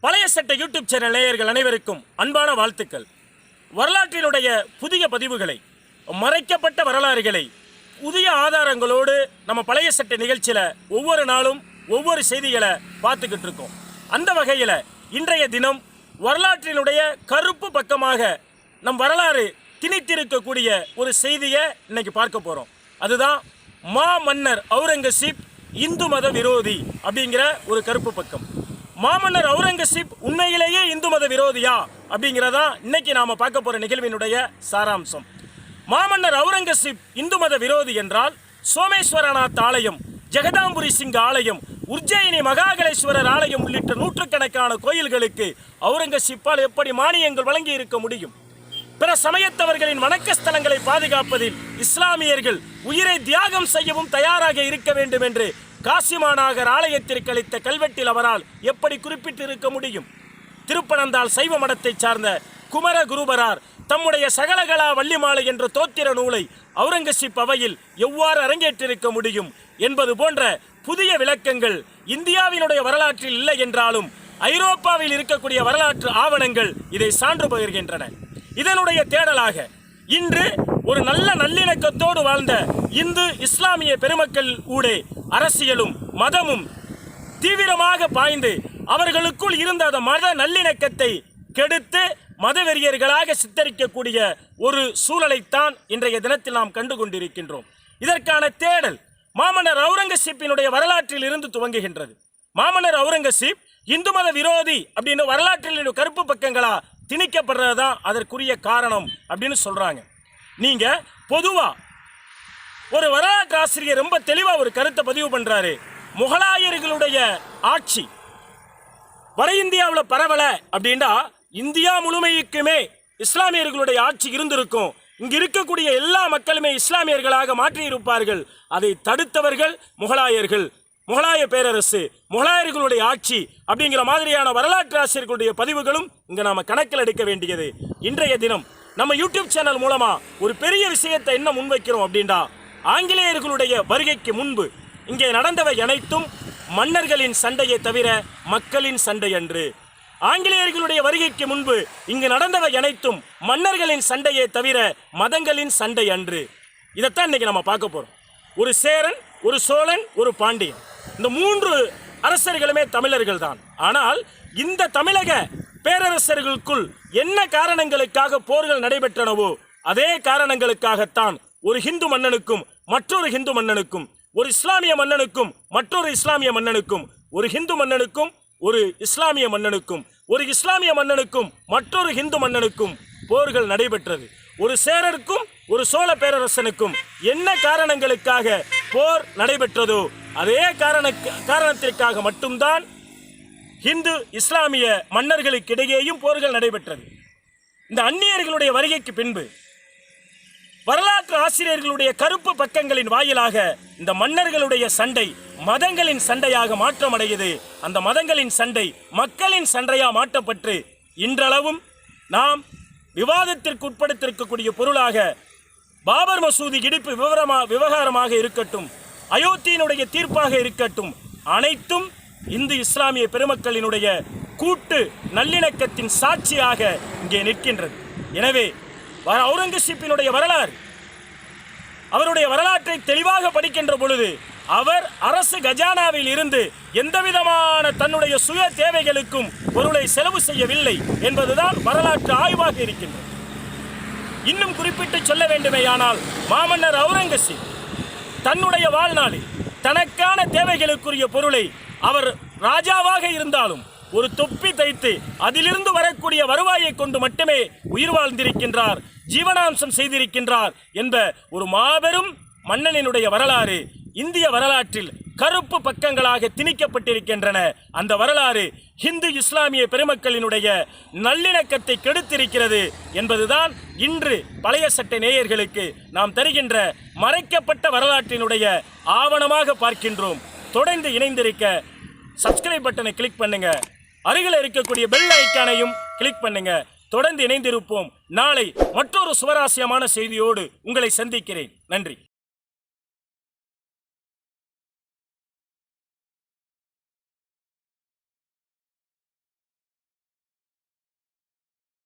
பழைய சட்டை YouTube channel நேயர்கள் அனைவருக்கும் அன்பான வாழ்த்துக்கள். வரலாற்றினுடைய புதிய பதிவுகளை, மறைக்கப்பட்ட வரலாறுகளை புதிய ஆதாரங்களோடு நம்ம பழைய சட்டை நிகழ்ச்சியில் ஒவ்வொரு நாளும் ஒவ்வொரு செய்திகளை பார்த்துக்கிட்டு இருக்கோம். அந்த வகையில் இன்றைய தினம் வரலாற்றினுடைய கருப்பு பக்கமாக நம் வரலாறு திணித்திருக்கக்கூடிய ஒரு செய்தியை இன்னைக்கு பார்க்க போகிறோம். அதுதான் மாமன்னர் அவுரங்கசீப் இந்து மத விரோதி அப்படிங்கிற ஒரு கருப்பு பக்கம். மாமன்னர் அவுரங்கசீப் உண்மையிலேயே இந்து மத விரோதியா அப்படிங்கிறதா இன்னைக்கு நாம பார்க்க போற நிகழ்வினுடைய சாராம்சம். மாமன்னர் அவுரங்கசீப் இந்து மத விரோதி என்றால் சோமேஸ்வரநாத் ஆலயம், ஜெகதாம்புரி சிங் ஆலயம், உஜ்ஜயினி மகாகலேஸ்வரர் ஆலயம் உள்ளிட்ட நூற்றுக்கணக்கான கோயில்களுக்கு அவுரங்கசீப்பால் எப்படி மானியங்கள் வழங்கி இருக்க முடியும்? பிற சமயத்தவர்களின் வணக்க ஸ்தலங்களை பாதுகாப்பதில் இஸ்லாமியர்கள் உயிரை தியாகம் செய்யவும் தயாராக இருக்க வேண்டும் என்று காசிமாநகர் ஆலயத்திற்கு அளித்த கல்வெட்டில் அவரால் எப்படி குறிப்பிட்டிருக்க முடியும்? திருப்பனந்தாள் சைவ மடத்தை சார்ந்த குமர குருபரார் தம்முடைய சகலகலா வள்ளிமாலை என்ற தோத்திர நூலை அவுரங்கசீப் அவையில் எவ்வாறு அரங்கேற்றிருக்க முடியும் என்பது போன்ற புதிய விளக்கங்கள் இந்தியாவினுடைய வரலாற்றில் இல்லை என்றாலும் ஐரோப்பாவில் இருக்கக்கூடிய வரலாற்று ஆவணங்கள் இதை சான்று பகிர்கின்றன. இதனுடைய தேடலாக இன்று ஒரு நல்ல நல்லிணக்கத்தோடு வாழ்ந்த இந்து இஸ்லாமிய பெருமக்கள் ஊடே அரசியலும் மதமும் தீவிரமாக பாய்ந்து அவர்களுக்குள் இருந்த அந்த மத நல்லிணக்கத்தை கெடுத்து மதவெறியர்களாக சித்தரிக்கக்கூடிய ஒரு சூழலைத்தான் இன்றைய தினத்தில் நாம் கண்டு கொண்டிருக்கின்றோம். இதற்கான தேடல் மாமன்னர் அவுரங்கசீப்பினுடைய வரலாற்றில் இருந்து துவங்குகின்றது. மாமன்னர் அவுரங்கசீப் இந்து மத விரோதி அப்படின்னு வரலாற்றில் கருப்பு பக்கங்களா திணிக்கப்படுறதுதான் அதற்குரிய காரணம் அப்படின்னு சொல்றாங்க. நீங்க பொதுவா ஒரு வரலாற்று ஆசிரியர் ரொம்ப தெளிவா ஒரு கருத்தை பதிவு பண்றாரு. முகலாயர்களுடைய ஆட்சி வட இந்தியாவில் பரவல அப்படின்னா இந்தியா முழுமைக்குமே இஸ்லாமியர்களுடைய ஆட்சி இருந்திருக்கும். இங்க இருக்கக்கூடிய எல்லா மக்களுமே இஸ்லாமியர்களாக மாற்றியிருப்பார்கள். அதை தடுத்தவர்கள் முகலாயர்கள், முகலாய பேரரசு, முகலாயர்களுடைய ஆட்சி அப்படிங்கிற மாதிரியான வரலாற்று ஆசிரியர்களுடைய பதிவுகளும் இங்க நாம கணக்கில் எடுக்க வேண்டியது. இன்றைய தினம் நம்ம யூடியூப் சேனல் மூலமா ஒரு பெரிய விஷயத்தை என்ன முன்வைக்கிறோம் அப்படின்னா, ஆங்கிலேயர்களுடைய வருகைக்கு முன்பு இங்கே நடந்தவை அனைத்தும் மன்னர்களின் சண்டையை தவிர மக்களின் சண்டை அன்று. ஆங்கிலேயர்களுடைய வருகைக்கு முன்பு இங்கு நடந்தவை அனைத்தும் மன்னர்களின் சண்டையை தவிர மதங்களின் சண்டை அன்று. இதைத்தான் இன்னைக்கு நம்ம பார்க்க போறோம். ஒரு சேரன், ஒரு சோழன், ஒரு பாண்டியன், இந்த மூன்று அரசர்களுமே தமிழர்கள் தான். ஆனால் இந்த தமிழக பேரரசர்களுக்குள் என்ன காரணங்களுக்காக போர்கள் நடைபெற்றனவோ அதே காரணங்களுக்காகத்தான் ஒரு ஹிந்து மன்னனுக்கும் மற்றொரு ஹிந்து மன்னனுக்கும், ஒரு இஸ்லாமிய மன்னனுக்கும் மற்றொரு இஸ்லாமிய மன்னனுக்கும், ஒரு ஹிந்து மன்னனுக்கும் ஒரு இஸ்லாமிய மன்னனுக்கும், ஒரு இஸ்லாமிய மன்னனுக்கும் மற்றொரு ஹிந்து மன்னனுக்கும் போர்கள் நடைபெற்றது. ஒரு சேரருக்கும் ஒரு சோழ பேரரசனுக்கும் என்ன காரணங்களுக்காக போர் நடைபெற்றதோ அதே காரணத்திற்காக மட்டும்தான் ஹிந்து இஸ்லாமிய மன்னர்களுக்கு இடையேயும் போர்கள் நடைபெற்றது. இந்த அந்நியர்களுடைய வருகைக்கு பின்பு வரலாற்று ஆசிரியர்களுடைய கருப்பு பக்கங்களின் வாயிலாக இந்த மன்னர்களுடைய சண்டை மதங்களின் சண்டையாக மாற்றமடையது. அந்த மதங்களின் சண்டை மக்களின் சண்டையாக மாற்றப்பட்டு இன்றளவும் நாம் விவாதத்திற்கு உட்படுத்திருக்கக்கூடிய பொருளாக பாபர் மசூதி இடிப்பு விவகாரமாக இருக்கட்டும், அயோத்தியினுடைய தீர்ப்பாக இருக்கட்டும், அனைத்தும் இந்து இஸ்லாமிய பெருமக்களினுடைய கூட்டு நல்லிணக்கத்தின் சாட்சியாக இங்கே நிற்கின்றது. எனவே அவுரங்கசீப்பினுடைய வரலாறு, அவருடைய வரலாற்றை தெளிவாக படிக்கின்ற பொழுது அவர் அரசு கஜானாவில் இருந்து எந்தவிதமான தன்னுடைய சுய தேவைகளுக்கும் பொருளை செலவு செய்யவில்லை என்பதுதான் வரலாற்று ஆய்வாக இருக்கின்றது. இன்னும் குறிப்பிட்டு சொல்ல வேண்டுமேயானால் மாமன்னர் அவுரங்கசீப் தன்னுடைய வாழ்நாளில் தனக்கான தேவைகளுக்குரிய பொருளை அவர் ராஜாவாக இருந்தாலும் ஒரு தொப்பி தைத்து அதிலிருந்து வரக்கூடிய வருவாயை கொண்டு மட்டுமே உயிர் வாழ்ந்திருக்கின்றார், ஜீவனாம்சம் செய்திருக்கின்றார் என்ற ஒரு மாபெரும் மன்னனினுடைய வரலாறு இந்திய வரலாற்றில் கருப்பு பக்கங்களாக திணிக்கப்பட்டிருக்கின்றன. அந்த வரலாறு ஹிந்து இஸ்லாமிய பெருமக்களினுடைய நல்லிணக்கத்தை கெடுத்திருக்கிறது என்பதுதான் இன்று பழைய சட்டை நேயர்களுக்கு நாம் தருகின்ற மறைக்கப்பட்ட வரலாற்றினுடைய ஆவணமாக பார்க்கின்றோம். தொடர்ந்து இணைந்திருக்க சப்ஸ்கிரைப் பட்டனை கிளிக் பண்ணுங்க, அருகில் இருக்கக்கூடிய பெல் ஐக்கானையும் கிளிக் பண்ணுங்க. தொடர்ந்து இணைந்திருப்போம். நாளை மற்றொரு சுவாரஸ்யமான செய்தியோடு உங்களை சந்திக்கிறேன். நன்றி.